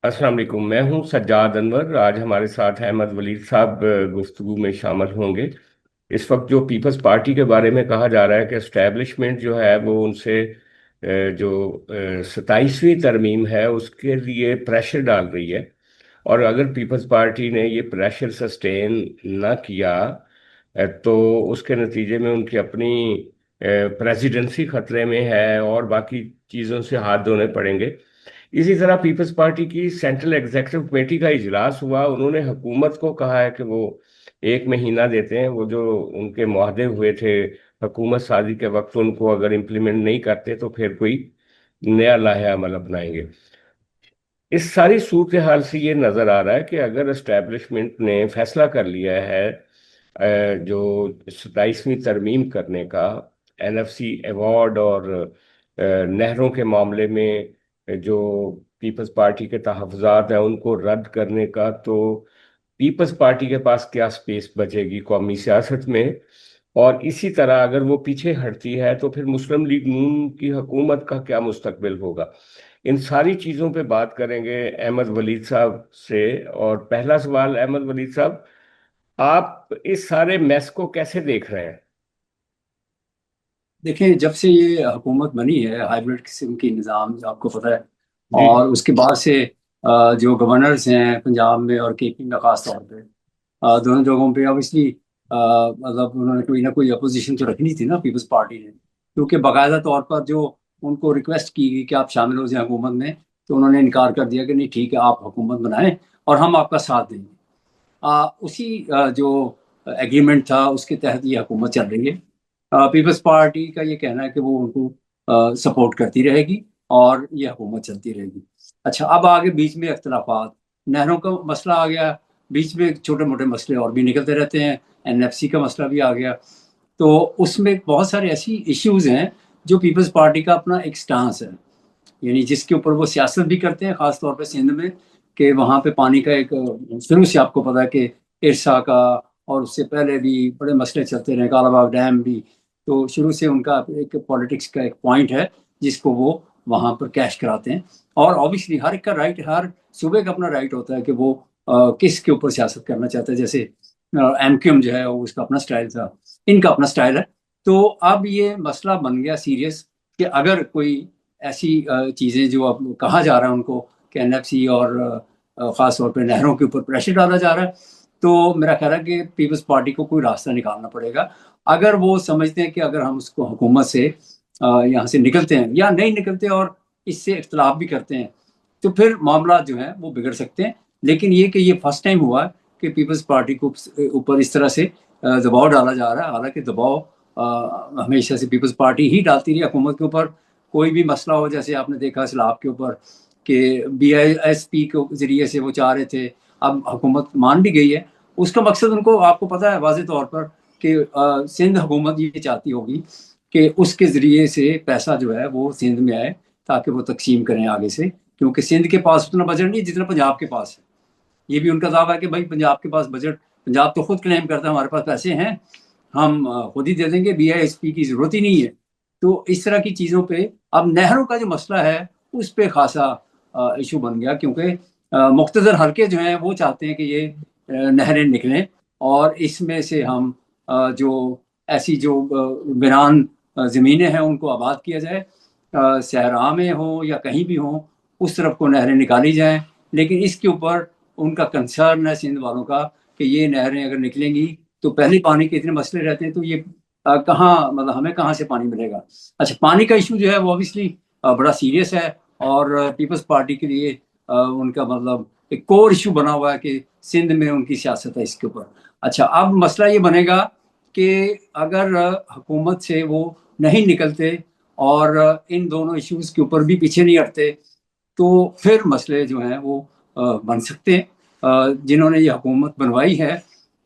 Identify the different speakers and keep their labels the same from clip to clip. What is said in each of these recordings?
Speaker 1: अस्सलाम वालेकुम। मैं हूं सज्जाद अनवर। आज हमारे साथ अहमद वलीद साहब गुफ्तगू में शामिल होंगे। इस वक्त जो पीपल्स पार्टी के बारे में कहा जा रहा है कि एस्टेब्लिशमेंट जो है वो उनसे जो 27वीं तरमीम है उसके लिए प्रेशर डाल रही है। और अगर पीपल्स पार्टी ने ये प्रेशर सस्टेन ना किया तो उसके नतीजे में उनकी अपनी प्रेसिडेंसी खतरे में है और बाकी चीज़ों से हाथ धोने पड़ेंगे। इसी तरह पीपल्स पार्टी की सेंट्रल एग्जीक्यूटिव कमेटी का इजलास हुआ। उन्होंने हुकूमत को कहा है कि वो 1 महीना देते हैं। वो जो उनके मुआहदे हुए थे हुकूमत साजी के वक्त, उनको अगर इम्प्लीमेंट नहीं करते तो फिर कोई नया लाहे अमल अपनाएंगे। इस सारी सूरत हाल से ये नजर आ रहा है कि अगर एस्टेब्लिशमेंट ने फैसला कर लिया है जो 27वीं तरमीम करने का, एनएफसी अवार्ड और नहरों के मामले में जो पीपल्स पार्टी के तहफ़्फ़ुज़ात हैं उनको रद्द करने का, तो पीपल्स पार्टी के पास क्या स्पेस बचेगी कौमी सियासत में। और इसी तरह अगर वो पीछे हटती है तो फिर मुस्लिम लीग नून की हुकूमत का क्या मुस्तकबिल होगा। इन सारी चीज़ों पे बात करेंगे अहमद वलीद साहब से। और पहला सवाल, अहमद वलीद साहब, आप इस सारे मैस को कैसे देख रहे हैं?
Speaker 2: देखिए, जब से ये हुकूमत बनी है हाइब्रिड किस्म की निज़ाम, जो आपको पता है।
Speaker 1: जी जी।
Speaker 2: और उसके बाद से जो गवर्नर्स हैं पंजाब में और केपी में खास तौर पे, दोनों जगहों पे ऑब्वियसली मतलब उन्होंने कोई ना कोई अपोजिशन तो रखनी थी ना पीपल्स पार्टी ने, क्योंकि बाकायदा तौर पर जो उनको रिक्वेस्ट की गई कि आप शामिल हो जाए हुकूमत में, तो उन्होंने इनकार कर दिया कि नहीं, ठीक है, आप हुकूमत बनाएं और हम आपका साथ देंगे। उसी जो एग्रीमेंट था उसके तहत ये हुकूमत चल रही है। पीपल्स पार्टी का ये कहना है कि वो उनको सपोर्ट करती रहेगी और ये हुकूमत चलती रहेगी। अच्छा, अब आगे बीच में अख्तलाफात, नहरों का मसला आ गया, बीच में छोटे मोटे मसले और भी निकलते रहते हैं। एनएफसी का मसला भी आ गया। तो उसमें बहुत सारे ऐसी इश्यूज हैं जो पीपल्स पार्टी का अपना एक स्टांस है, यानी जिसके ऊपर वो सियासत भी करते हैं, खास तौर पे सिंध में, कि वहाँ पे पानी का एक शुरू से आपको पता है कि इरसा का, और उससे पहले भी बड़े मसले चलते रहे, कालाबाग डैम भी। तो शुरू से उनका एक पॉलिटिक्स का एक पॉइंट है जिसको वो वहाँ पर कैश कराते हैं। और ऑब्वियसली हर एक का राइट, हर सूबे का अपना राइट होता है कि वो किस के ऊपर सियासत करना चाहता है। जैसे एमक्यूएम जो है वो उसका अपना स्टाइल था, इनका अपना स्टाइल है। तो अब ये मसला बन गया सीरियस कि अगर कोई ऐसी चीज़ें जो अब कहा जा रहा है उनको कि एनएफसी और ख़ास तौर पे नहरों के ऊपर प्रेशर डाला जा रहा है, तो मेरा ख्याल है कि पीपल्स पार्टी को कोई रास्ता निकालना पड़ेगा। अगर वो समझते हैं कि अगर हम उसको हुकूमत से यहाँ से निकलते हैं या नहीं निकलते और इससे इख्तलाफ भी करते हैं, तो फिर मामला जो है वो बिगड़ सकते हैं। लेकिन ये कि ये फर्स्ट टाइम हुआ है कि पीपल्स पार्टी को ऊपर इस तरह से दबाव डाला जा रहा है। हालांकि दबाव हमेशा से पीपल्स पार्टी ही डालती रही हुकूमत के ऊपर। कोई भी मसला हो, जैसे आपने देखा सैलाब के ऊपर कि बीआईएसपी के जरिए से वो चाह रहे थे, अब हुकूमत मान भी गई है। उसका मकसद उनको, आपको पता है वाज़ेह तौर पर, कि सिंध हुकूमत ये चाहती होगी कि उसके जरिए से पैसा जो है वो सिंध में आए, ताकि वो तकसीम करें आगे से, क्योंकि सिंध के पास उतना बजट नहीं जितना पंजाब के पास है। ये भी उनका दावा है कि भाई पंजाब के पास बजट, पंजाब तो खुद क्लेम करता है हमारे पास पैसे हैं, हम खुद ही दे देंगे, बीआईएसपी की जरूरत ही नहीं है। तो इस तरह की चीज़ों पे अब नहरों का जो मसला है उस पे खासा इशू बन गया, क्योंकि मुख्तदर हल्के जो हैं वो चाहते हैं कि ये नहरें निकलें और इसमें से हम जो ऐसी जो वीरान ज़मीनें हैं उनको आबाद किया जाए, सहरा में हो या कहीं भी हो, उस तरफ को नहरें निकाली जाएं। लेकिन इसके ऊपर उनका कंसर्न है सिंध वालों का कि ये नहरें अगर निकलेंगी तो पहले पानी के इतने मसले रहते हैं, तो ये कहाँ, मतलब हमें कहाँ से पानी मिलेगा। अच्छा, पानी का इशू जो है वो ऑब्वियसली बड़ा सीरियस है और पीपल्स पार्टी के लिए उनका मतलब एक कोर इशू बना हुआ है कि सिंध में उनकी सियासत है इसके ऊपर। अच्छा, अब मसला ये बनेगा कि अगर हुकूमत से वो नहीं निकलते और इन दोनों इश्यूज के ऊपर भी पीछे नहीं हटते, तो फिर मसले जो हैं वो बन सकते हैं। जिन्होंने ये हुकूमत बनवाई है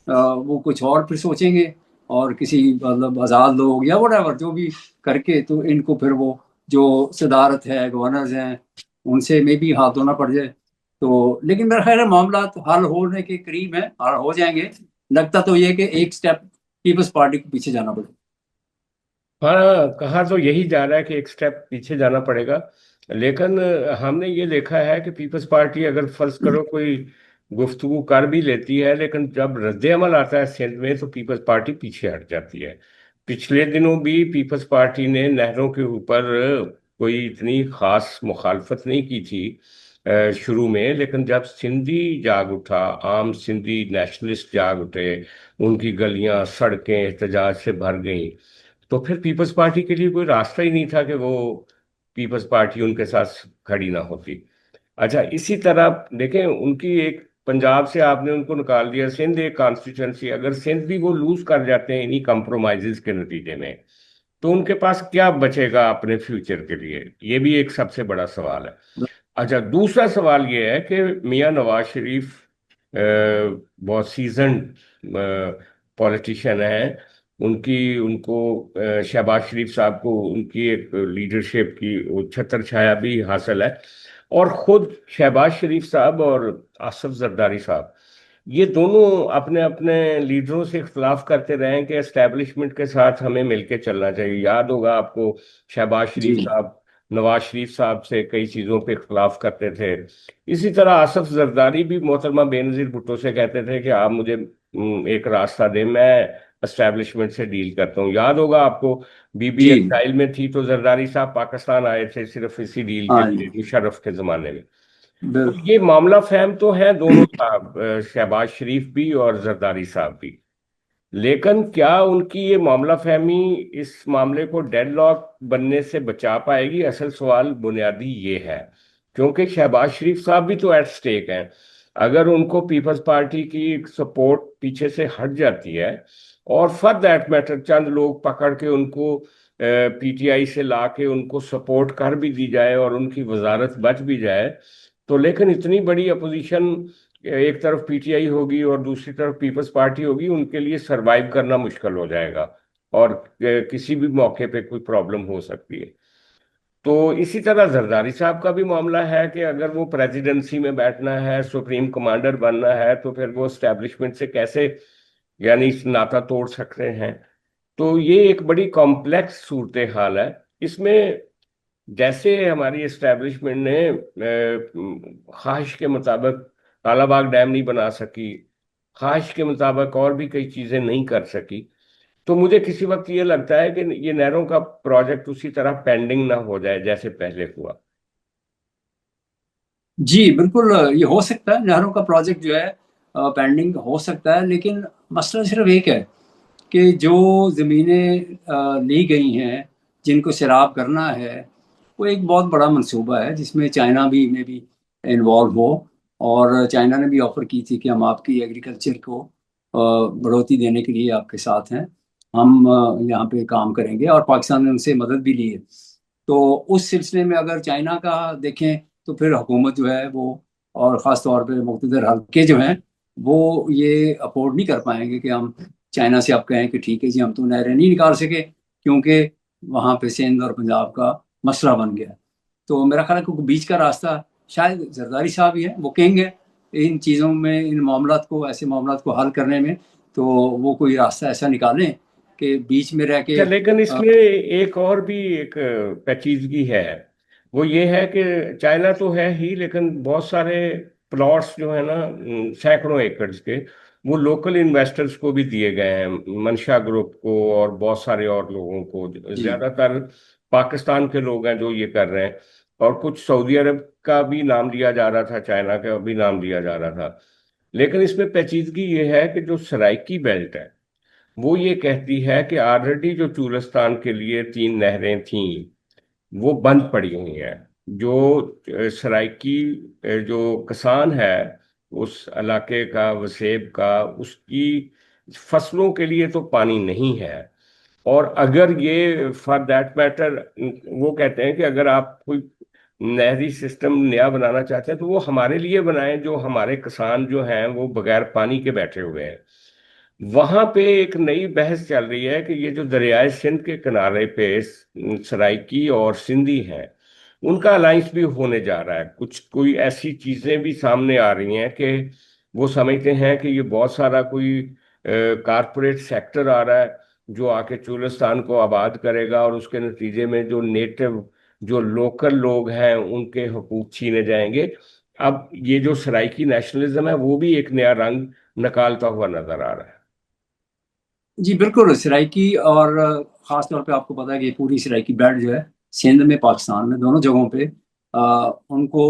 Speaker 2: वो कुछ और फिर सोचेंगे, और किसी मतलब आज़ाद लोग या वट जो भी करके, तो इनको फिर वो जो सदारत है, गवर्नर्स हैं, उनसे में भी हाथ धोना पड़ जाए। तो लेकिन मेरा ख्याल है मामला तो हल होने के करीब है, हल हो जाएंगे। लगता तो ये कि एक स्टेप पीपल्स पार्टी को पीछे जाना पड़ेगा।
Speaker 1: हाँ, कहा तो यही जा रहा है कि एक स्टेप पीछे जाना पड़ेगा। लेकिन हमने ये देखा है कि पीपल्स पार्टी अगर फर्ज करो कोई गुफ्तगू कर भी लेती है, लेकिन जब रद्द अमल आता है सिंध में तो पीपल्स पार्टी पीछे हट जाती है। पिछले दिनों भी पीपल्स पार्टी ने नहरों के ऊपर कोई इतनी खास मुखालफत नहीं की थी शुरू में, लेकिन जब सिंधी जाग उठा, आम सिंधी नेशनलिस्ट जाग उठे, उनकी गलियां सड़कें एहतजाज से भर गईं, तो फिर पीपल्स पार्टी के लिए कोई रास्ता ही नहीं था कि वो पीपल्स पार्टी उनके साथ खड़ी ना होती। अच्छा, इसी तरह देखें, उनकी एक पंजाब से आपने उनको निकाल दिया, सिंध एक कॉन्स्टिट्यूंसी, अगर सिंध भी वो लूज कर जाते हैं इन्हीं कंप्रोमाइजेस के नतीजे में, तो उनके पास क्या बचेगा अपने फ्यूचर के लिए? ये भी एक सबसे बड़ा सवाल है। अच्छा, दूसरा सवाल ये है कि मियां नवाज शरीफ बहुत सीजन्ड पॉलिटिशियन हैं। उनको शहबाज शरीफ साहब को उनकी एक लीडरशिप की वो छत्र छाया भी हासिल है। और खुद शहबाज शरीफ साहब और आसफ जरदारी साहब, ये दोनों अपने अपने लीडरों से इख्तलाफ करते रहे हैं कि एस्टेब्लिशमेंट के साथ हमें मिलके चलना चाहिए। याद होगा आपको, शहबाज शरीफ
Speaker 2: जी
Speaker 1: साहब नवाज शरीफ साहब से कई चीज़ों पे इख्तलाफ करते थे। इसी तरह आसफ जरदारी भी मोहतरमा बेनजीर भुट्टो से कहते थे कि आप मुझे एक रास्ता दें, मैं एस्टेब्लिशमेंट से डील करता हूँ। याद होगा आपको, बीबी
Speaker 2: जी।
Speaker 1: एक्साइल में थी तो जरदारी साहब पाकिस्तान आए थे सिर्फ इसी डील के
Speaker 2: हाँ
Speaker 1: लिए,
Speaker 2: जी।
Speaker 1: मुशर्रफ के ज़माने में। तो
Speaker 2: बिल्कुल।
Speaker 1: ये मामला फहम तो है दोनों साहब, शहबाज शरीफ भी और जरदारी साहब भी। लेकिन क्या उनकी ये मामला फहमी इस मामले को डेडलॉक बनने से बचा पाएगी? असल सवाल बुनियादी ये है, क्योंकि शहबाज शरीफ साहब भी तो एट स्टेक हैं। अगर उनको पीपल्स पार्टी की सपोर्ट पीछे से हट जाती है, और फॉर दैट मैटर चंद लोग पकड़ के उनको पीटीआई से ला के उनको सपोर्ट कर भी दी जाए और उनकी वजारत बच भी जाए, तो लेकिन इतनी बड़ी अपोजिशन, एक तरफ पीटीआई होगी और दूसरी तरफ पीपल्स पार्टी होगी, उनके लिए सरवाइव करना मुश्किल हो जाएगा। और किसी भी मौके पे कोई प्रॉब्लम हो सकती है। तो इसी तरह जरदारी साहब का भी मामला है कि अगर वो प्रेसिडेंसी में बैठना है, सुप्रीम कमांडर बनना है, तो फिर वो एस्टेब्लिशमेंट से कैसे यानी नाता तोड़ सकते हैं? तो ये एक बड़ी कॉम्प्लेक्स सूरत हाल है। इसमें जैसे हमारी एस्टेब्लिशमेंट ने ख्वाहिश के मुताबिक कालाबाग डैम नहीं बना सकी, ख्वाहिश के मुताबिक और भी कई चीजें नहीं कर सकी, तो मुझे किसी वक्त ये लगता है कि ये नहरों का प्रोजेक्ट उसी तरह पेंडिंग ना हो जाए जैसे पहले हुआ।
Speaker 2: जी बिल्कुल, ये हो सकता है, नहरों का प्रोजेक्ट जो है पेंडिंग हो सकता है, लेकिन मसला सिर्फ एक है कि जो ज़मीनें ली गई हैं, जिनको सैराब करना है, वो एक बहुत बड़ा मंसूबा है जिसमें चाइना भी में भी इन्वॉल्व हो। और चाइना ने भी ऑफर की थी कि हम आपकी एग्रीकल्चर को बढ़ोतरी देने के लिए आपके साथ हैं, हम यहाँ पे काम करेंगे, और पाकिस्तान ने उनसे मदद भी ली है। तो उस सिलसिले में अगर चाइना का देखें तो फिर हुकूमत जो है वो, और ख़ास तौर पे मुक़्तदर हल्के जो हैं, वो ये अफोर्ड नहीं कर पाएंगे कि हम चाइना से आप कहें कि ठीक है जी, हम तो नहरें नहीं निकाल सके क्योंकि वहाँ पे सिंध और पंजाब का मसला बन गया। तो मेरा ख्याल है कि बीच का रास्ता शायद जरदारी साहब ही है, वो किंग है इन चीज़ों में, इन मामलात को, ऐसे मामलात को हल करने में। तो वो कोई रास्ता ऐसा निकालें कि बीच में रह के
Speaker 1: अच्छा, लेकिन इसमें एक और भी एक पेचीदगी है। वो ये है कि चाइना तो है ही, लेकिन बहुत सारे प्लॉट्स जो है ना, सैकड़ों एकड़ के, वो लोकल इन्वेस्टर्स को भी दिए गए हैं, मंशा ग्रुप को और बहुत सारे और लोगों को।
Speaker 2: जी
Speaker 1: ज्यादातर पाकिस्तान के लोग हैं जो ये कर रहे हैं, और कुछ सऊदी अरब का भी नाम लिया जा रहा था, चाइना का भी नाम लिया जा रहा था। लेकिन इसमें पेचीदगी ये है कि जो सराइकी बेल्ट है, वो ये कहती है कि ऑलरेडी जो चूलिस्तान के लिए 3 नहरें थीं वो बंद पड़ी हुई हैं। जो सराइकी जो किसान है उस इलाके का, वसेब का, उसकी फसलों के लिए तो पानी नहीं है। और अगर ये फॉर दैट मैटर, वो कहते हैं कि अगर आप कोई नहरी सिस्टम नया बनाना चाहते हैं तो वो हमारे लिए बनाएं, जो हमारे किसान जो हैं वो बगैर पानी के बैठे हुए हैं। वहां पे एक नई बहस चल रही है कि ये जो दरियाए सिंध के किनारे पे सराइकी और सिंधी हैं, उनका अलायंस भी होने जा रहा है। कुछ कोई ऐसी चीजें भी सामने आ रही हैं कि वो समझते हैं कि ये बहुत सारा कोई कारपोरेट सेक्टर आ रहा है जो आके चुलिस्तान को आबाद करेगा, और उसके नतीजे में जो नेटिव जो लोकल लोग हैं उनके हकूक छीने जाएंगे। अब ये जो सराइकी नेशनलिज्म है वो भी एक नया रंग निकालता हुआ नजर आ रहा है।
Speaker 2: जी बिल्कुल, सराइकी और ख़ास तौर पे आपको पता है कि पूरी सराइकी बेल्ट जो है सिंध में, पाकिस्तान में, दोनों जगहों पे उनको,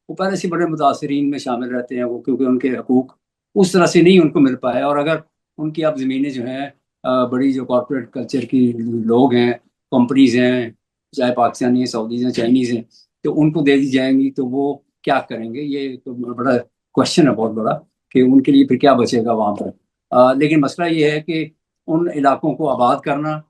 Speaker 2: वो पहले से बड़े मुतासरीन में शामिल रहते हैं वो, क्योंकि उनके हकूक उस तरह से नहीं उनको मिल पाए। और अगर उनकी अब ज़मीनें जो हैं, बड़ी जो कॉरपोरेट कल्चर की लोग हैं, कंपनीज हैं, चाहे पाकिस्तानी हैं, सऊदीज हैं, चाइनीज़ हैं, तो उनको दे दी जाएंगी तो वो क्या करेंगे? ये तो बड़ा क्वेश्चन है, बहुत बड़ा, कि उनके लिए फिर क्या बचेगा वहाँ पर। लेकिन मसला ये है कि उन इलाकों को आबाद करना,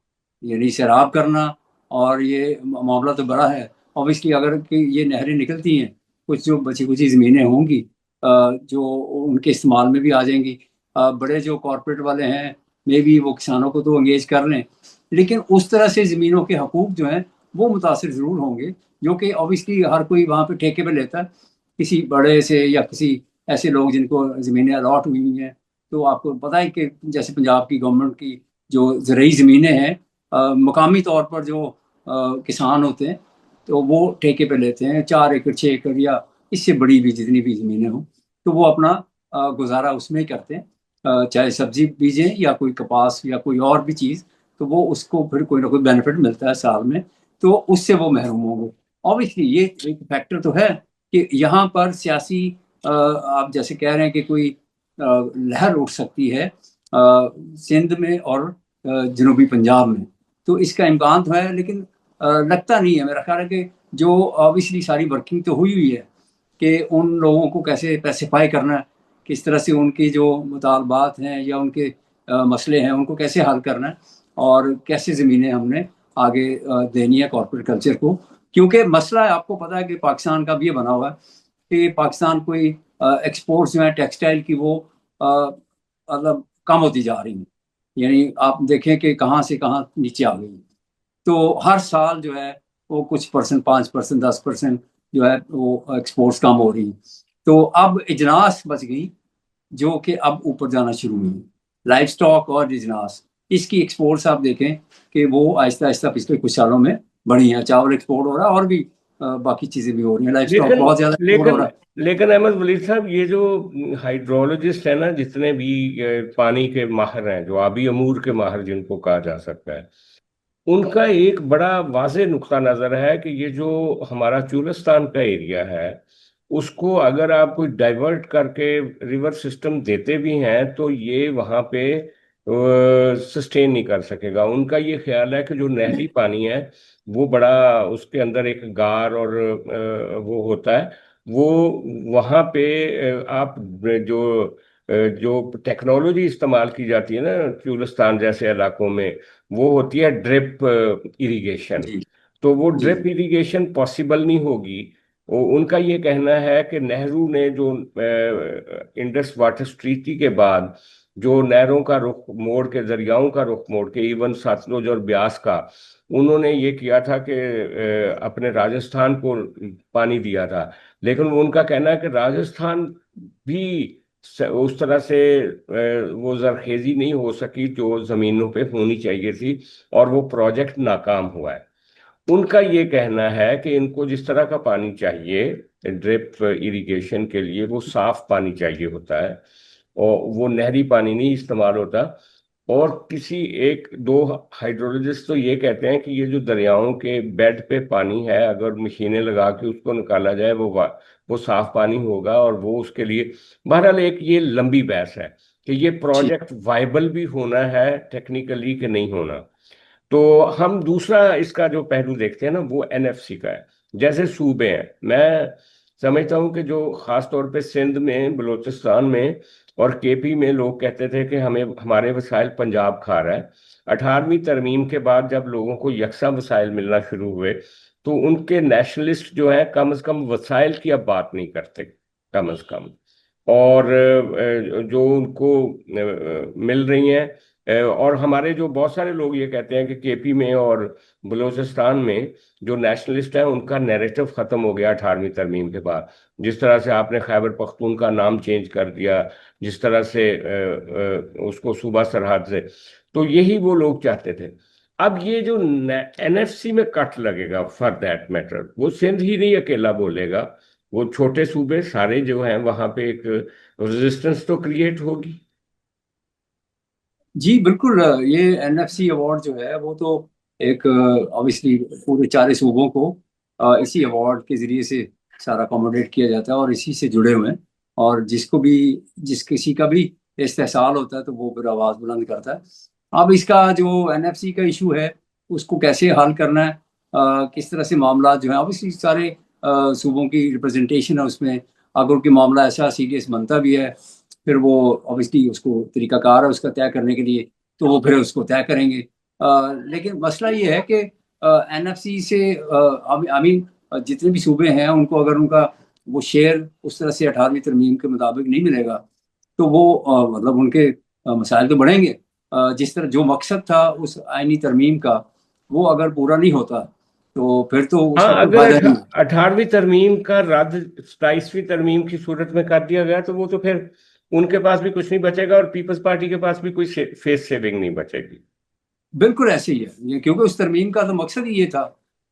Speaker 2: यानी सैराब करना, और ये मामला तो बड़ा है। ऑब्वियसली अगर कि ये नहरें निकलती हैं, कुछ जो बची कुची ज़मीनें होंगी जो उनके इस्तेमाल में भी आ जाएंगी। बड़े जो कॉरपोरेट वाले हैं, मे बी वो किसानों को तो अंगेज कर लें, लेकिन उस तरह से ज़मीनों के हकूक जो हैं वो मुतासर ज़रूर होंगे, जो कि ऑब्वियसली हर कोई वहाँ पे ठेके पे लेता है, किसी बड़े से या किसी ऐसे लोग जिनको ज़मीनें अलॉट हुई हुई हैं। तो आपको पता है कि जैसे पंजाब की गवर्नमेंट की जो ज़रूरी ज़मीनें हैं, मकामी तौर पर जो किसान होते हैं, तो वो ठेके पे लेते हैं, 4 एकड़ 6 एकड़ या इससे बड़ी भी जितनी भी ज़मीनें हों, तो वो अपना गुजारा उसमें ही करते हैं। चाहे सब्जी बीजें या कोई कपास या कोई और भी चीज़, तो वो उसको फिर कोई ना कोई बेनिफिट मिलता है साल में, तो उससे वो महरूम होंगे। ऑब्वियसली ये एक फैक्टर तो है कि यहाँ पर सियासी, आप जैसे कह रहे हैं कि कोई लहर उठ सकती है सिंध में और जनूबी पंजाब में, तो इसका इम्कान तो है, लेकिन लगता नहीं है। मेरा ख्याल है कि जो ऑब्वियसली सारी वर्किंग तो हुई हुई है कि उन लोगों को कैसे पैसिफाई करना है, किस तरह से उनकी जो मुतालबात हैं या उनके मसले हैं उनको कैसे हल करना है, और कैसे ज़मीनें हमने आगे देनी है कॉर्पोरेट कल्चर को। क्योंकि मसला है, आपको पता है कि पाकिस्तान का भी ये बना हुआ है कि पाकिस्तान कोई एक्सपोर्ट्स जो है टेक्सटाइल की, वो मतलब कम होती जा रही है। यानी आप देखें कि कहाँ से कहाँ नीचे आ गई। तो हर साल जो है वो कुछ परसेंट, 5%, 10% जो है वो एक्सपोर्ट्स कम हो रही है। तो अब इजनास बच गई, जो कि अब ऊपर जाना शुरू हुई। लाइफ स्टॉक और इजनास, इसकी एक्सपोर्ट्स आप देखें कि वो आहिस्ता आहिस्ता पिछले कुछ सालों में बढ़ी हैं। चावल एक्सपोर्ट हो रहा है, और भी बाकी चीजें भी हो रही हैं। लाइफ स्टॉक
Speaker 1: लेकिन
Speaker 2: बहुत ज्यादा एक्सपोर्ट हो
Speaker 1: लेकिन
Speaker 2: रहा है।
Speaker 1: लेकिन अहमद वलीद साहब, ये जो हाइड्रोलॉजिस्ट है ना, जितने भी पानी के माहिर हैं, जो आबी अमूर के माहिर जिनको कहा जा सकता है, उनका एक बड़ा वाज़ेह नुक्ता नज़र है कि ये जो हमारा चूलिस्तान का एरिया है, उसको अगर आप कोई डाइवर्ट करके रिवर सिस्टम देते भी हैं तो ये वहाँ पे सस्टेन नहीं कर सकेगा। उनका ये ख्याल है कि जो नहरी पानी है वो बड़ा, उसके अंदर एक गार और वो होता है, वो वहाँ पे आप जो जो टेक्नोलॉजी इस्तेमाल की जाती है ना चूलिस्तान जैसे इलाकों में, वो होती है ड्रिप इरिगेशन।
Speaker 2: जी
Speaker 1: तो वो
Speaker 2: जी
Speaker 1: ड्रिप इरिगेशन पॉसिबल नहीं होगी। उनका ये कहना है कि नेहरू ने जो इंडस वाटर ट्रीटी के बाद जो नहरों का रुख मोड़ के, दरियाओं का रुख मोड़ के, इवन सतलुज और ब्यास का, उन्होंने ये किया था कि अपने राजस्थान को पानी दिया था। लेकिन वो उनका कहना है कि राजस्थान भी उस तरह से वो जरखेजी नहीं हो सकी जो जमीनों पे होनी चाहिए थी, और वो प्रोजेक्ट नाकाम हुआ है। उनका ये कहना है कि इनको जिस तरह का पानी चाहिए ड्रिप इरिगेशन के लिए, वो साफ पानी चाहिए होता है, और वो नहरी पानी नहीं इस्तेमाल होता। और किसी एक दो हाइड्रोलॉजिस्ट तो ये कहते हैं कि ये जो दरियाओं के बेड पे पानी है, अगर मशीनें लगा के उसको निकाला जाए, वो साफ पानी होगा, और वो उसके लिए, बहरहाल एक ये लंबी बहस है कि ये
Speaker 2: जी
Speaker 1: प्रोजेक्ट वाइबल भी होना है टेक्निकली कि नहीं होना। तो हम दूसरा इसका जो पहलू देखते हैं ना, वो एनएफसी का है। जैसे सूबे हैं, मैं समझता हूँ कि जो खास तौर पे सिंध में, बलूचिस्तान में और केपी में लोग कहते थे कि हमें हमारे वसाइल पंजाब खा रहा है। 18वीं तरमीम के बाद जब लोगों को यकसा वसाइल मिलना शुरू हुए, तो उनके नेशनलिस्ट जो है कम से कम वसाइल की अब बात नहीं करते, कम से कम। और जो उनको मिल रही हैं, और हमारे जो बहुत सारे लोग ये कहते हैं कि केपी में और बलूचिस्तान में जो नेशनलिस्ट हैं उनका नैरेटिव खत्म हो गया 18वीं तरमीम के बाद। जिस तरह से आपने खैबर पख्तून का नाम चेंज कर दिया, जिस तरह से उसको सूबा सरहद से, तो यही वो लोग चाहते थे। अब ये जो एनएफसी में कट लगेगा फॉर दैट मैटर, वो सिंध ही नहीं अकेला बोलेगा, वो छोटे सूबे सारे जो हैं वहां पे एक रेजिस्टेंस तो क्रिएट होगी।
Speaker 2: जी बिल्कुल। ये एनएफसी अवार्ड जो है वो तो एक ऑब्वियसली पूरे चारे सूबों को इसी अवार्ड के जरिए से सारा अकोमोडेट किया जाता है और इसी से जुड़े हुए हैं। और जिसको भी, जिस किसी का भी इस्तेहसाल होता है तो वो फिर आवाज़ बुलंद करता है। अब इसका जो एनएफसी का इशू है उसको कैसे हल करना है, किस तरह से मामला जो है, ऑब्वियसली सारे सूबों की रिप्रेजेंटेशन है उसमें। अगर कोई मामला ऐसा सीरियस बनता भी है फिर वो ऑब्वियसली उसको तरीकाकार है उसका तय करने के लिए, तो वो फिर उसको तय करेंगे। लेकिन मसला ये है कि एनएफसी से आई मीन जितने भी सूबे हैं उनको अगर उनका वो शेयर उस तरह से 18वीं तरमीम के मुताबिक नहीं मिलेगा तो वो मतलब उनके मसाइल तो बढ़ेंगे। जिस तरह जो मकसद था उस आईनी तरमीम का वो अगर पूरा नहीं होता तो फिर तो उसका
Speaker 1: हाँ,
Speaker 2: कोई
Speaker 1: अगर
Speaker 2: फायदा नहीं।
Speaker 1: 18वीं तरमीम का रद्द 27वीं तरमीम की सूरत में कर दिया गया तो वो तो फिर उनके पास भी कुछ नहीं बचेगा और पीपल्स पार्टी के पास भी कोई फेस सेविंग नहीं बचेगी।
Speaker 2: बिल्कुल ऐसे ही है ये, क्योंकि उस तरमीम का तो मकसद ही ये था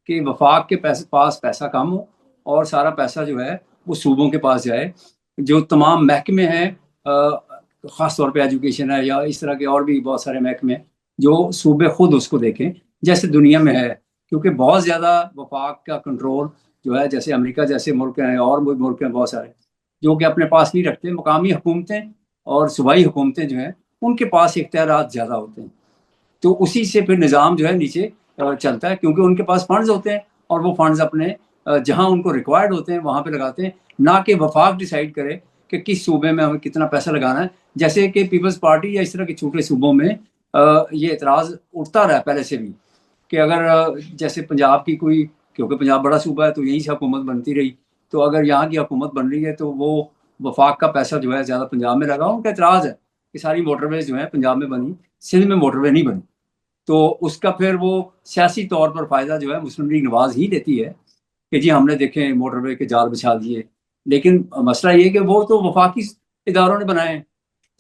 Speaker 2: कि वफाक के पास पैसा कम हो और सारा पैसा जो है वो सूबों के पास जाए। जो तमाम महकमे हैं, ख़ास तौर पे एजुकेशन है या इस तरह के और भी बहुत सारे महकमे हैं, जो सूबे खुद उसको देखें जैसे दुनिया में है। क्योंकि बहुत ज़्यादा वफाक का कंट्रोल जो है, जैसे अमेरिका जैसे मुल्क हैं और भी मुल्क हैं बहुत सारे जो कि अपने पास नहीं रखते, मकामी हुकूमतें और सूबाई हुकूमतें जो हैं उनके पास इख्तियारात ज़्यादा होते हैं। तो उसी से फिर निज़ाम जो है नीचे चलता है, क्योंकि उनके पास फंड्स होते हैं और वो फंड्स अपने जहां उनको रिक्वायर्ड होते हैं वहां पे लगाते हैं, ना कि वफाक डिसाइड करे कि किस सूबे में हमें कितना पैसा लगाना है। जैसे कि पीपल्स पार्टी या इस तरह के छोटे सूबों में ये एतराज़ उठता रहा पहले से भी कि अगर जैसे पंजाब की कोई, क्योंकि पंजाब बड़ा सूबा है तो यहीं से हुकूमत बनती रही, तो अगर यहाँ की हुकूमत बन रही है तो वो वफाक का पैसा जो है ज़्यादा पंजाब में लगा। उनका एतराज़ है कि सारी मोटरवेज जो है पंजाब में बनी, सिंध में मोटरवे नहीं बनी। तो उसका फिर वो सियासी तौर पर फायदा जो है मुस्लिम लीग नवाज ही लेती है कि जी हमने देखे मोटरवे के जाल बिछा दिए। लेकिन मसला ये है कि वो तो वफाकी इदारों ने बनाए हैं,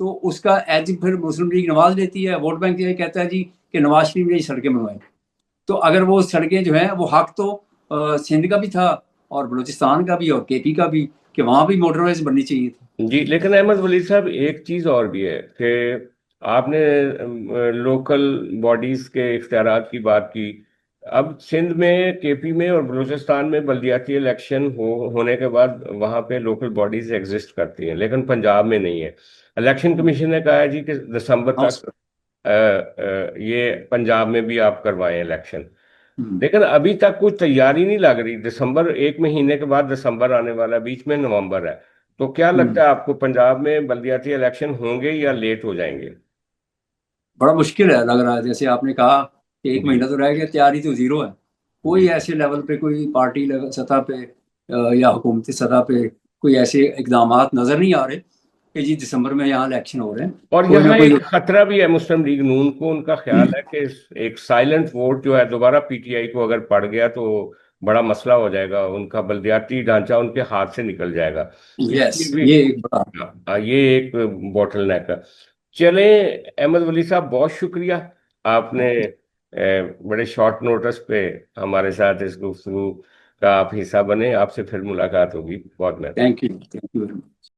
Speaker 2: तो उसका एज फिर मुस्लिम लीग नवाज लेती है। वोट बैंक ये कहता है जी कि नवाज शरीफ ने ये सड़कें बनवाई। तो अगर वो सड़कें जो है वो हक तो सिंध का भी था और बलूचिस्तान का भी और केपी का भी कि वहां भी मोटरवेज बननी चाहिए थी।
Speaker 1: जी, लेकिन अहमद वली साहब एक चीज और भी है कि आपने लोकल बॉडीज के इख्तियारात की बात की। अब सिंध में, केपी में और बलूचिस्तान में बल्दियाती इलेक्शन होने के बाद वहां पे लोकल बॉडीज एग्जिस्ट करती हैं, लेकिन पंजाब में नहीं है। इलेक्शन कमीशन ने कहा है जी कि दिसंबर
Speaker 2: हाँ
Speaker 1: तक
Speaker 2: सर।
Speaker 1: ये पंजाब में भी आप करवाएं इलेक्शन।
Speaker 2: हम्म,
Speaker 1: लेकिन अभी तक कोई तैयारी नहीं लग रही। दिसंबर, एक महीने के बाद दिसंबर आने वाला है, बीच में नवंबर है। तो क्या
Speaker 2: हम्म।
Speaker 1: लगता है आपको, पंजाब में बल्दियाती इलेक्शन होंगे या लेट हो जाएंगे?
Speaker 2: बड़ा मुश्किल है लग रहा है, जैसे आपने कहा कि एक
Speaker 1: जी।
Speaker 2: महीना तो रह गया, तैयारी तो जीरो है। कोई ऐसे लेवल पे कोई पार्टी सतह पे या हुकूमती सतह पे कोई ऐसे इकदाम नजर नहीं आ रहे कि जी दिसंबर में यहाँ इलेक्शन हो रहे हैं।
Speaker 1: और
Speaker 2: कोई ना
Speaker 1: यहाँ
Speaker 2: कोई।
Speaker 1: एक खतरा भी है मुस्लिम लीग नून को। उनका ख्याल है कि एक साइलेंट वोट जो है दोबारा पीटीआई को अगर पड़ गया तो बड़ा मसला हो जाएगा, उनका बल्दियाती ढांचा उनके हाथ से निकल जाएगा।
Speaker 2: यस,
Speaker 1: इसलिए भी
Speaker 2: ये एक बड़ा।
Speaker 1: ये एक बॉटल नेक है। चले अहमद वली साहब, बहुत शुक्रिया। आपने बड़े शॉर्ट नोटिस पे हमारे साथ इस गुफ्तगू का आप हिस्सा बने। आपसे फिर मुलाकात होगी। बहुत मेहरबानी।
Speaker 2: Thank you very much.